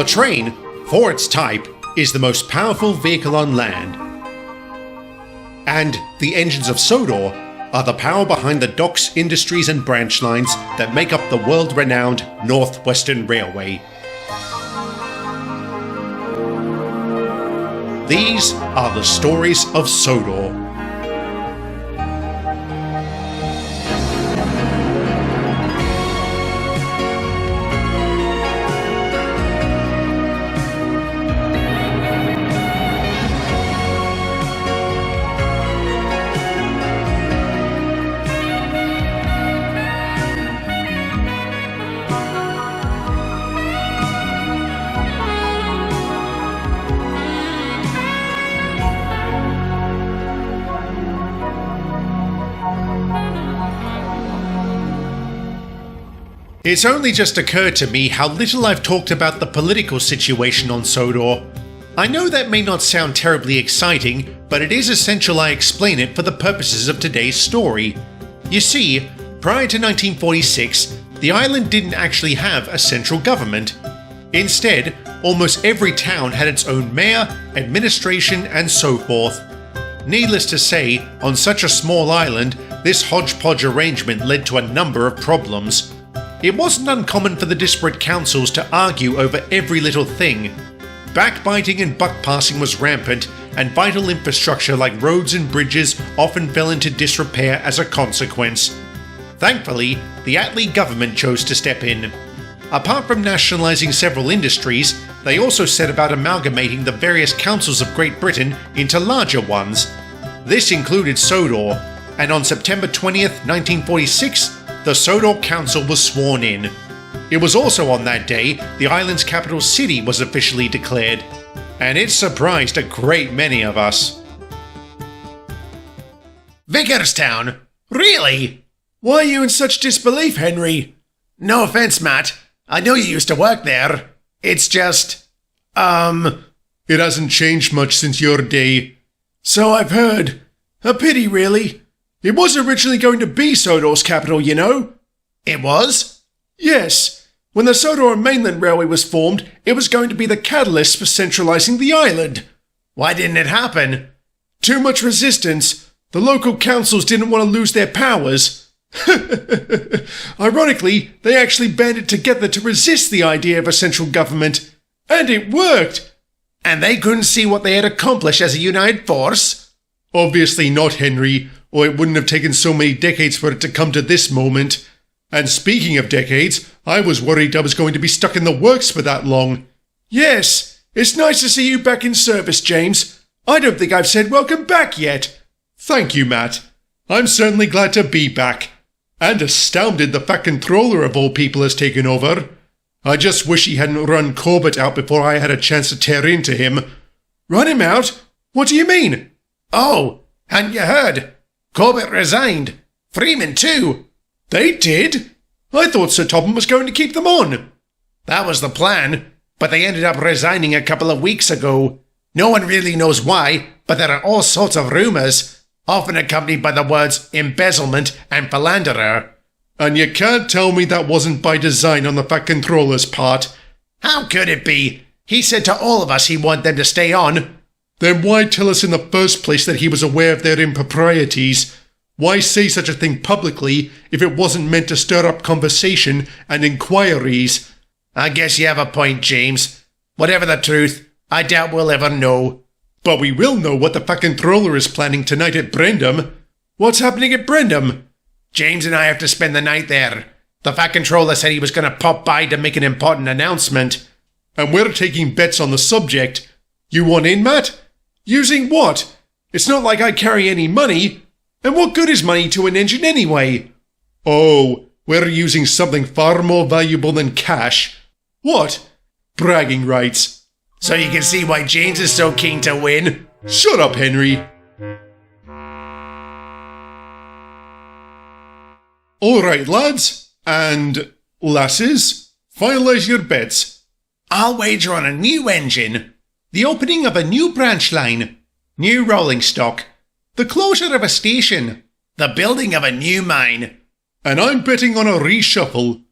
The train, for its type, is the most powerful vehicle on land. And the engines of Sodor are the power behind the docks, industries and branch lines that make up the world-renowned Northwestern Railway. These are the stories of Sodor. It's only just occurred to me how little I've talked about the political situation on Sodor. I know that may not sound terribly exciting, but it is essential I explain it for the purposes of today's story. You see, prior to 1946, the island didn't actually have a central government. Instead, almost every town had its own mayor, administration, and so forth. Needless to say, on such a small island, this hodgepodge arrangement led to a number of problems. It wasn't uncommon for the disparate councils to argue over every little thing. Backbiting and buck-passing was rampant, and vital infrastructure like roads and bridges often fell into disrepair as a consequence. Thankfully, the Attlee government chose to step in. Apart from nationalising several industries, they also set about amalgamating the various councils of Great Britain into larger ones. This included Sodor, and on September 20th, 1946, the Sodor Council was sworn in. It was also on that day the island's capital city was officially declared, and it surprised a great many of us. Vicarstown? Really? Why are you in such disbelief, Henry? No offense, Matt. I know you used to work there. It's just... It hasn't changed much since your day. So I've heard. A pity, really. It was originally going to be Sodor's capital, you know. It was? Yes. When the Sodor Mainland Railway was formed, it was going to be the catalyst for centralising the island. Why didn't it happen? Too much resistance. The local councils didn't want to lose their powers. Ironically, they actually banded together to resist the idea of a central government. And it worked! And they couldn't see what they had accomplished as a united force? Obviously not, Henry, or it wouldn't have taken so many decades for it to come to this moment. And speaking of decades, I was worried I was going to be stuck in the works for that long. Yes, it's nice to see you back in service, James. I don't think I've said welcome back yet. Thank you, Matt. I'm certainly glad to be back. And astounded the Fat Controller of all people has taken over. I just wish he hadn't run Corbett out before I had a chance to tear into him. Run him out? What do you mean? Oh, hadn't you heard? Corbett resigned. Freeman too. They did? I thought Sir Topham was going to keep them on. That was the plan, but they ended up resigning a couple of weeks ago. No one really knows why, but there are all sorts of rumours, often accompanied by the words embezzlement and philanderer. And you can't tell me that wasn't by design on the Fat Controller's part. How could it be? He said to all of us he wanted them to stay on. Then why tell us in the first place that he was aware of their improprieties? Why say such a thing publicly if it wasn't meant to stir up conversation and inquiries? I guess you have a point, James. Whatever the truth, I doubt we'll ever know. But we will know what the Fat Controller is planning tonight at Brendam. What's happening at Brendam? James and I have to spend the night there. The Fat Controller said he was going to pop by to make an important announcement. And we're taking bets on the subject. You want in, Matt? Using what? It's not like I carry any money. And what good is money to an engine anyway? Oh, we're using something far more valuable than cash. What? Bragging rights. So you can see why James is so keen to win. Shut up, Henry. Alright, lads. And lasses, finalise your bets. I'll wager on a new engine, the opening of a new branch line, new rolling stock, the closure of a station, the building of a new mine. And I'm betting on a reshuffle.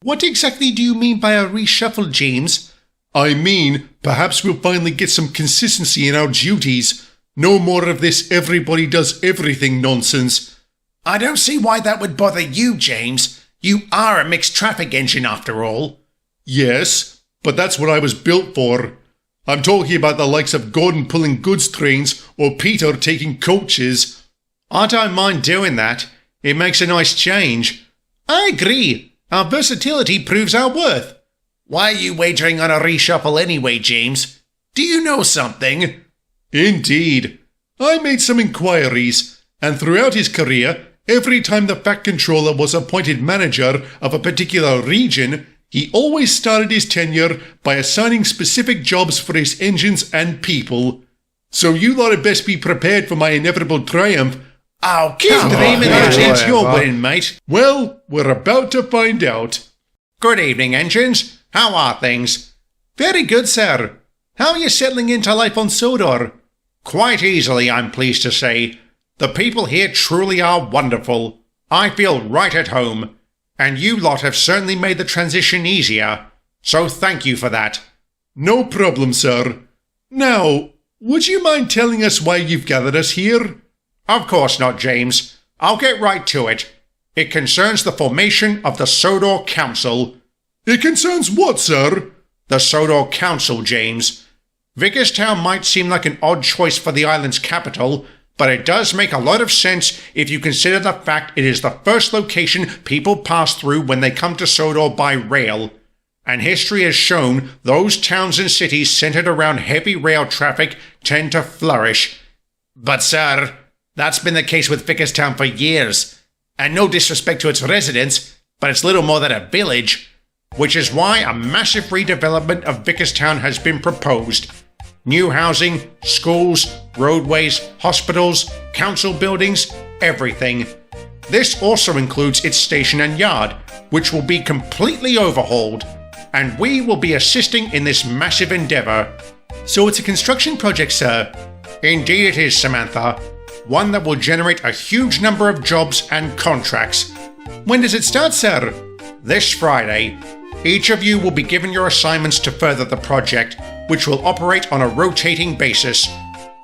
What exactly do you mean by a reshuffle, James? I mean, perhaps we'll finally get some consistency in our duties. No more of this everybody does everything nonsense. I don't see why that would bother you, James. You are a mixed traffic engine after all. Yes, but that's what I was built for. I'm talking about the likes of Gordon pulling goods trains or Peter taking coaches. I don't mind doing that. It makes a nice change. I agree. Our versatility proves our worth. Why are you wagering on a reshuffle anyway, James? Do you know something? Indeed. I made some inquiries, and throughout his career, every time the Fact Controller was appointed manager of a particular region, he always started his tenure by assigning specific jobs for his engines and people. So you lot had best be prepared for my inevitable triumph. Oh, keep dreaming it's your winning, mate. Well, we're about to find out. Good evening, engines. How are things? Very good, sir. How are you settling into life on Sodor? Quite easily, I'm pleased to say. The people here truly are wonderful. I feel right at home. And you lot have certainly made the transition easier. So thank you for that. No problem, sir. Now, would you mind telling us why you've gathered us here? Of course not, James. I'll get right to it. It concerns the formation of the Sodor Council. It concerns what, sir? The Sodor Council, James. Vickerstown might seem like an odd choice for the island's capital, but it does make a lot of sense if you consider the fact it is the first location people pass through when they come to Sodor by rail. And history has shown those towns and cities centered around heavy rail traffic tend to flourish. But sir, that's been the case with Vickerstown for years. And no disrespect to its residents, but it's little more than a village. Which is why a massive redevelopment of Vickerstown has been proposed. New housing, schools, roadways, hospitals, council buildings, everything. This also includes its station and yard, which will be completely overhauled, and we will be assisting in this massive endeavour. So it's a construction project, sir? Indeed it is, Samantha. One that will generate a huge number of jobs and contracts. When does it start, sir? This Friday. Each of you will be given your assignments to further the project, which will operate on a rotating basis.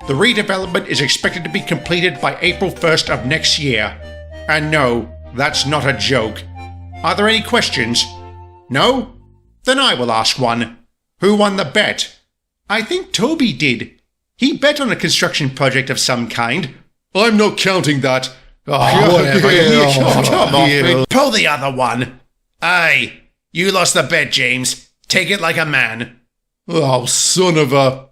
The redevelopment is expected to be completed by April 1st of next year. And no, that's not a joke. Are there any questions? No? Then I will ask one. Who won the bet? I think Toby did. He bet on a construction project of some kind. I'm not counting that. Come on, pull the other one. Aye. You lost the bet, James. Take it like a man. Oh, son of a...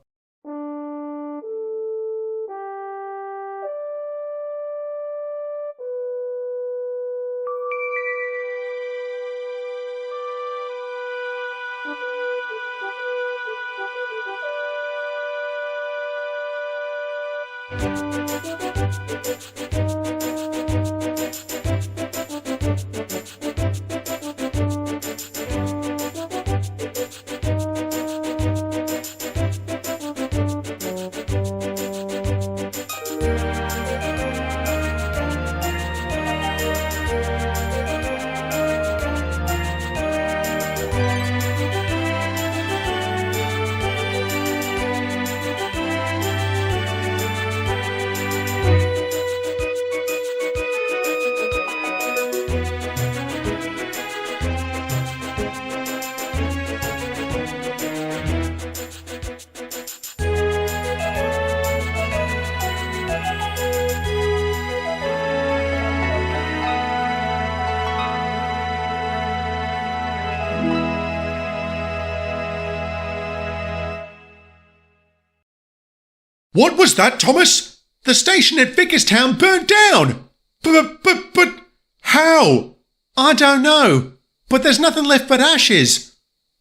What was that, Thomas? The station at Vickerstown burnt down! But how? I don't know, but there's nothing left but ashes.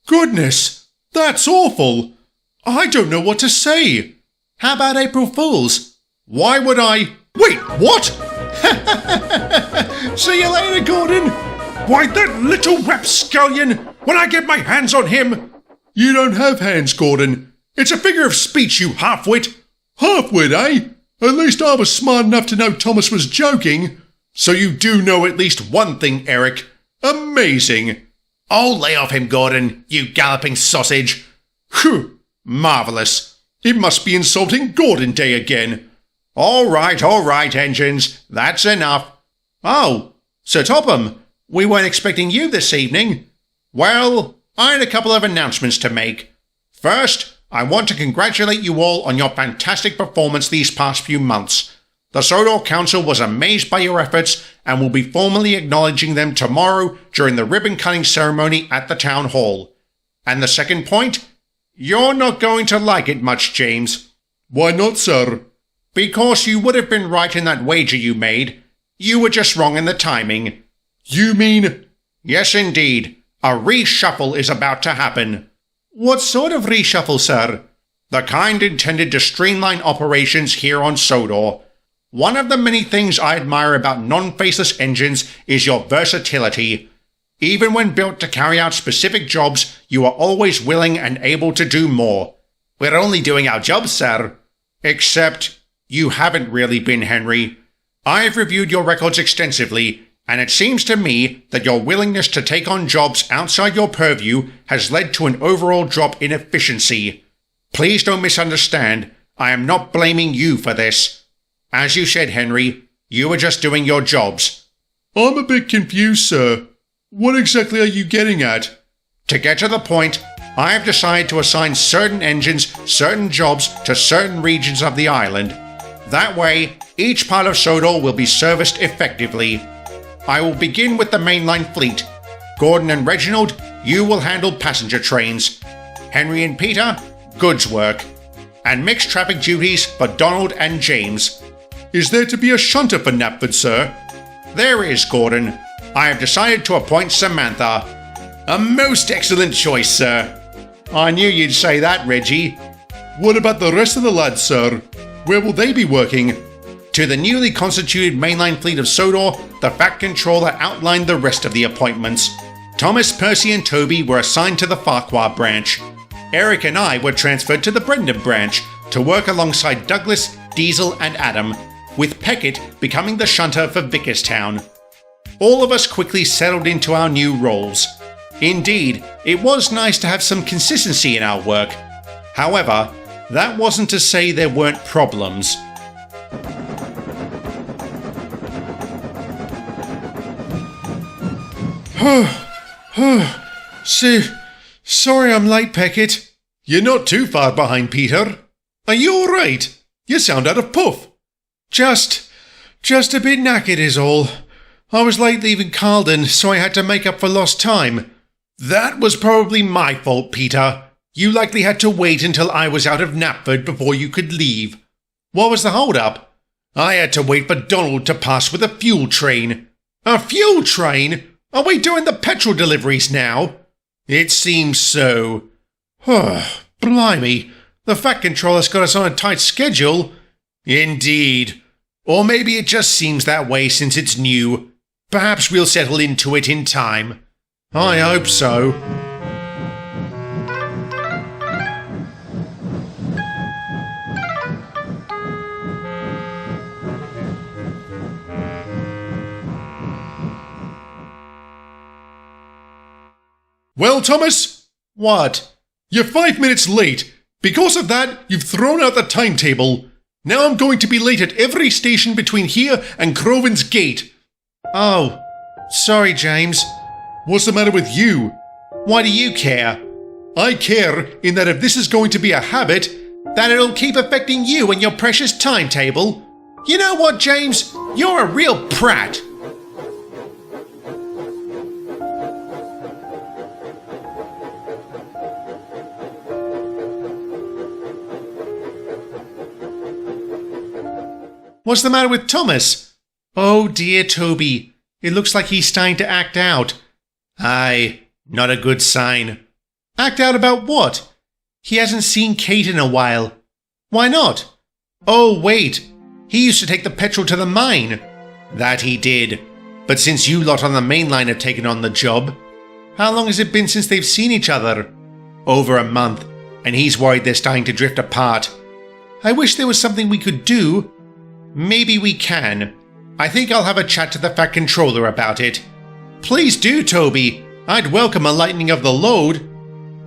Goodness, that's awful. I don't know what to say. How about April Fools? Why would I... Wait, what? See you later, Gordon. Why, that little rapscallion, when I get my hands on him... You don't have hands, Gordon. It's a figure of speech, you half-wit. Half-wit, eh? At least I was smart enough to know Thomas was joking. So you do know at least one thing, Eric. Amazing. Oh, lay off him, Gordon, you galloping sausage. Phew! Marvellous. It must be insulting Gordon Day again. All right, engines. That's enough. Oh, Sir Topham, we weren't expecting you this evening. Well, I had a couple of announcements to make. First, I want to congratulate you all on your fantastic performance these past few months. The Sodor Council was amazed by your efforts and will be formally acknowledging them tomorrow during the ribbon-cutting ceremony at the town hall. And the second point? You're not going to like it much, James. Why not, sir? Because you would have been right in that wager you made. You were just wrong in the timing. You mean? Yes, indeed. A reshuffle is about to happen. What sort of reshuffle, sir? The kind intended to streamline operations here on Sodor. One of the many things I admire about non-faceless engines is your versatility. Even when built to carry out specific jobs, you are always willing and able to do more. We're only doing our jobs, sir. Except, you haven't really been, Henry. I've reviewed your records extensively, and it seems to me that your willingness to take on jobs outside your purview has led to an overall drop in efficiency. Please don't misunderstand. I am not blaming you for this. As you said, Henry, you were just doing your jobs. I'm a bit confused, sir. What exactly are you getting at? To get to the point, I have decided to assign certain engines certain jobs to certain regions of the island. That way, each part of Sodor will be serviced effectively. I will begin with the mainline fleet. Gordon and Reginald, you will handle passenger trains. Henry and Peter, goods work. And mixed traffic duties for Donald and James. Is there to be a shunter for Knapford, sir? There is, Gordon. I have decided to appoint Samantha. A most excellent choice, sir. I knew you'd say that, Reggie. What about the rest of the lads, sir? Where will they be working? To the newly constituted mainline fleet of Sodor, the Fat Controller outlined the rest of the appointments. Thomas, Percy and Toby were assigned to the Farquhar branch. Eric and I were transferred to the Brendan branch to work alongside Douglas, Diesel and Adam, with Peckett becoming the shunter for Vickerstown. All of us quickly settled into our new roles. Indeed, it was nice to have some consistency in our work. However, that wasn't to say there weren't problems. Sorry I'm late, Peckett. You're not too far behind, Peter. Are you all right? You sound out of puff. Just a bit knackered is all. I was late leaving Carlton, so I had to make up for lost time. That was probably my fault, Peter. You likely had to wait until I was out of Knapford before you could leave. What was the hold-up? I had to wait for Donald to pass with a fuel train. A fuel train? Are we doing the petrol deliveries now? It seems so. Blimey, the Fat Controller's got us on a tight schedule. Indeed. Or maybe it just seems that way since it's new. Perhaps we'll settle into it in time. I hope so. Well, Thomas? What? You're 5 minutes late. Because of that, you've thrown out the timetable. Now I'm going to be late at every station between here and Croven's Gate. Oh, sorry, James. What's the matter with you? Why do you care? I care in that if this is going to be a habit, that it'll keep affecting you and your precious timetable. You know what, James? You're a real prat. What's the matter with Thomas? Oh dear, Toby. It looks like he's starting to act out. Aye, not a good sign. Act out about what? He hasn't seen Kate in a while. Why not? Oh, wait. He used to take the petrol to the mine. That he did. But since you lot on the main line have taken on the job, how long has it been since they've seen each other? Over a month, and he's worried they're starting to drift apart. I wish there was something we could do. Maybe we can. I think I'll have a chat to the Fat Controller about it. Please do, Toby. I'd welcome a lightening of the load.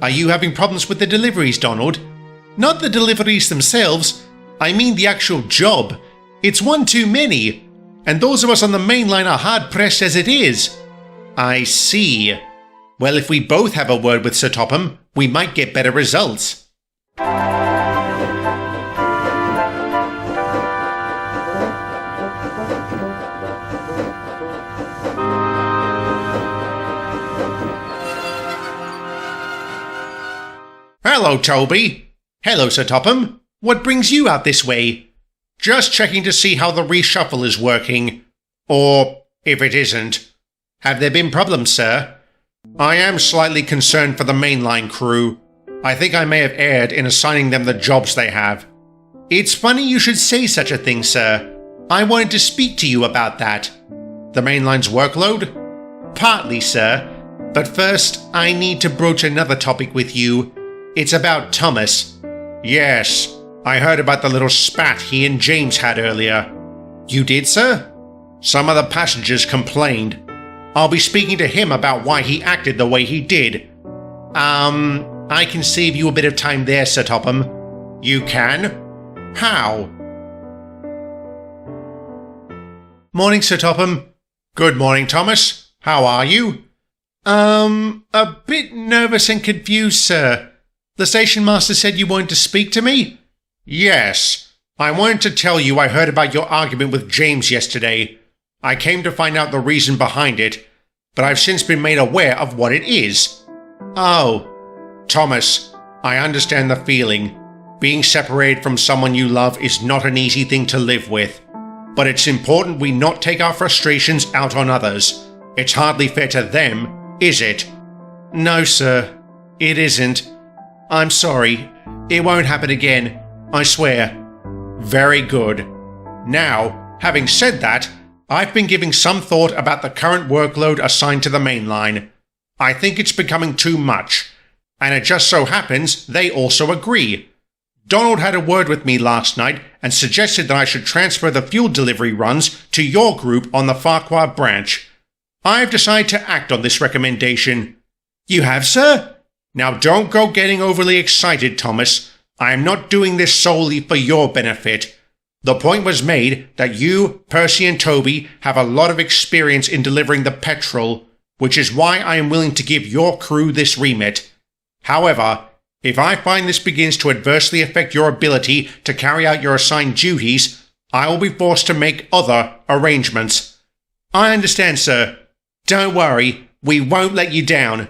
Are you having problems with the deliveries, Donald? Not the deliveries themselves. I mean the actual job. It's one too many, and those of us on the main line are hard-pressed as it is. I see. Well, if we both have a word with Sir Topham, we might get better results. Hello, Toby. Hello, Sir Topham. What brings you out this way? Just checking to see how the reshuffle is working. Or if it isn't. Have there been problems, sir? I am slightly concerned for the mainline crew. I think I may have erred in assigning them the jobs they have. It's funny you should say such a thing, sir. I wanted to speak to you about that. The mainline's workload? Partly, sir. But first, I need to broach another topic with you. It's about Thomas. Yes, I heard about the little spat he and James had earlier. You did, sir? Some of the passengers complained. I'll be speaking to him about why he acted the way he did. I can save you a bit of time there, Sir Topham. You can? How? Morning, Sir Topham. Good morning, Thomas. How are you? A bit nervous and confused, sir. The station master said you wanted to speak to me? Yes. I wanted to tell you I heard about your argument with James yesterday. I came to find out the reason behind it, but I've since been made aware of what it is. Oh. Thomas, I understand the feeling. Being separated from someone you love is not an easy thing to live with. But it's important we not take our frustrations out on others. It's hardly fair to them, is it? No, sir. It isn't. I'm sorry. It won't happen again. I swear. Very good. Now, having said that, I've been giving some thought about the current workload assigned to the main line. I think it's becoming too much. And it just so happens they also agree. Donald had a word with me last night and suggested that I should transfer the fuel delivery runs to your group on the Farquhar branch. I've decided to act on this recommendation. You have, sir? Now don't go getting overly excited, Thomas. I am not doing this solely for your benefit. The point was made that you, Percy and Toby have a lot of experience in delivering the petrol, which is why I am willing to give your crew this remit. However, if I find this begins to adversely affect your ability to carry out your assigned duties, I will be forced to make other arrangements. I understand, sir. Don't worry, we won't let you down.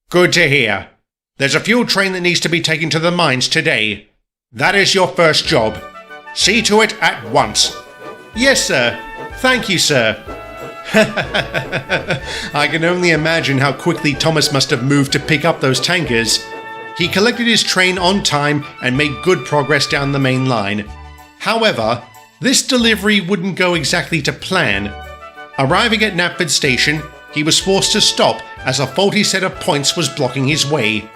Good to hear. There's a fuel train that needs to be taken to the mines today. That is your first job. See to it at once. Yes, sir. Thank you, sir. I can only imagine how quickly Thomas must have moved to pick up those tankers. He collected his train on time and made good progress down the main line. However, this delivery wouldn't go exactly to plan. Arriving at Knapford Station, he was forced to stop as a faulty set of points was blocking his way.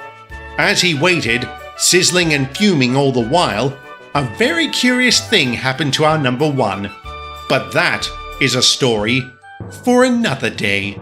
As he waited, sizzling and fuming all the while, a very curious thing happened to our number one. But that is a story for another day.